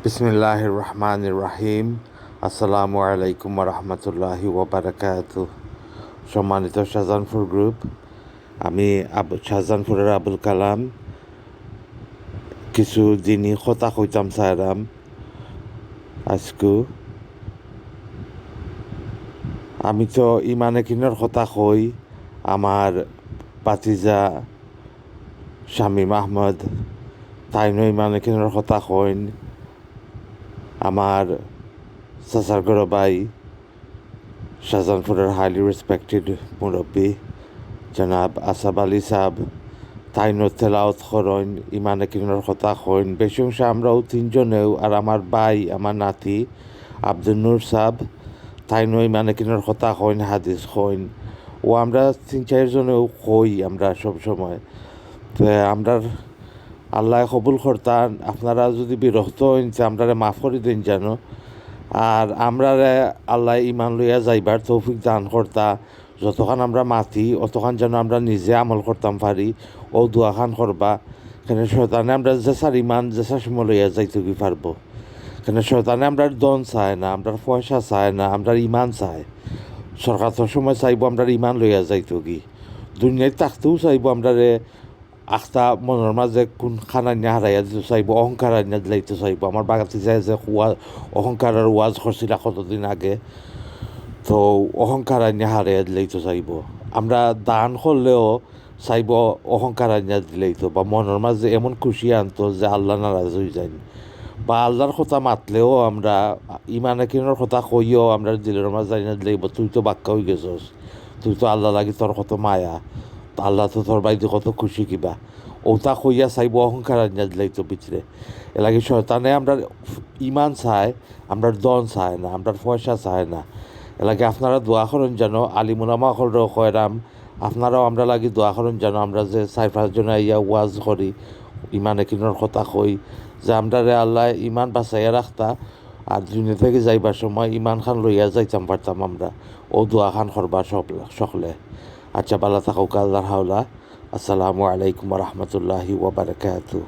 বিসমিল্লাহির রহমানির রহিম। আসসালামু আলাইকুম রহমতুল্লাহি ওবরাকাতু। সম্মানিত শাহজাহানপুর গ্রুপ, আমি শাহজাহানপুরের আবুল কালাম। কিছু দিনই কথা কইতাম চাইরাম আজকু। আমি তো ইমানে কিনের কথা কই, আমার বাতিজা শামীম আহমদ তাইনও ইমানে কিনের কথা কইন, আমার চাচার গড় ভাই শাহজাহানপুরের হাইলি রেসপেক্টেড মুরব্বী জনাব আসাব আলী সাহেব তাইনও তেলাওত করেন, ইমানে কিনের কথা কইন। বেশি অংশে আমরাও তিনজনেও, আর আমার ভাই আমার নাতি আব্দুল নূর সাহেব তাইনও ইমানে কিনের কথা কইন, হাদিস কইন। ও আমরা তিন চারজনেও কই আমরা সবসময়। তো আমরা আল্লাহ কবুল করতাম। আপনারা যদি বিরক্ত হইন আমরা মাফ করে দিন জানো। আর আমরা আল্লাহ ইমান লইয়া যাইবার তৌফিক দান করতা। যতক্ষণ আমরা মাতি অতক্ষণ যেন আমরা নিজে আমল করতাম পারি, ও দোয়াখান করবা। কেন শয়তানে আমরা যেসার ইমান যেসার সময় লইয়া যাইতে কি পারবো। কেন শয়তানে আমরা দন চায় না, আমরা পয়সা চায় না, আমরা ইমান চায়। সরকার তো সময় চাইব আমরা ইমান লইয়া যাইতো কি, দুনিয়ায় থাকতেও চাইব আমরা আখতা মনের মাঝে কোন খানান্যা হারাইয়া দিতে চাইব, অহংকার আনিয়া দিলাইতে চাইব। আমার বাগাতে যায় যে অহংকারের ওয়াজ করছিল কতদিন আগে, তো অহংকার আনিয়া হারাইয়া দিলাইতে চাইব। আমরা দান করলেও চাইব অহংকার আনিয়া দিলাইতো, বা মনের মাঝে এমন খুশি আনতো যে আল্লাহ নারাজ হয়ে যায়। বা আল্লাহর কথা মাতলেও আমরা ইমানে কিনের কথা কইও আমরা দিলের মাঝে আনিয়া দিলাইব, তুই তো বাক্কা হয়ে গেছস, তুই তো আল্লাহ লাগি তোর কত মায়া, আল্লাহ তো তোর বাইতে কত খুশি কিবা। ওটা কইয়া চাইব অহংকার আনিয়া দিলাইতো ভিতরে। এলাকি শয়তানে আমরা ইমান চায়, আমরা দন চায় না, আমরা পয়সা চায় না। এলাকি আপনারা দোয়া করেন যেন, আলিমুলামা কয়রাম আপনারাও আমরা লাগি দোয়া করেন যেন, আমরা যে 4-5 জন ইয়া ওয়াজ করি ইমানে কিনের কথা কই, যে আমরা আল্লাহ ইমান বাঁচাইয়া রাখতা, আর দুনিয়া থেকে যাইবার সময় ইমান খান লইয়া যাইতাম পারতাম আমরা। ও দোয়া খান করবা সকলে। আচ্ছা, বালা থাকুক, আল্লাহর হাওলা। আসসালামু আলাইকুম রহমতুল্লাহি ওবরাকাতু।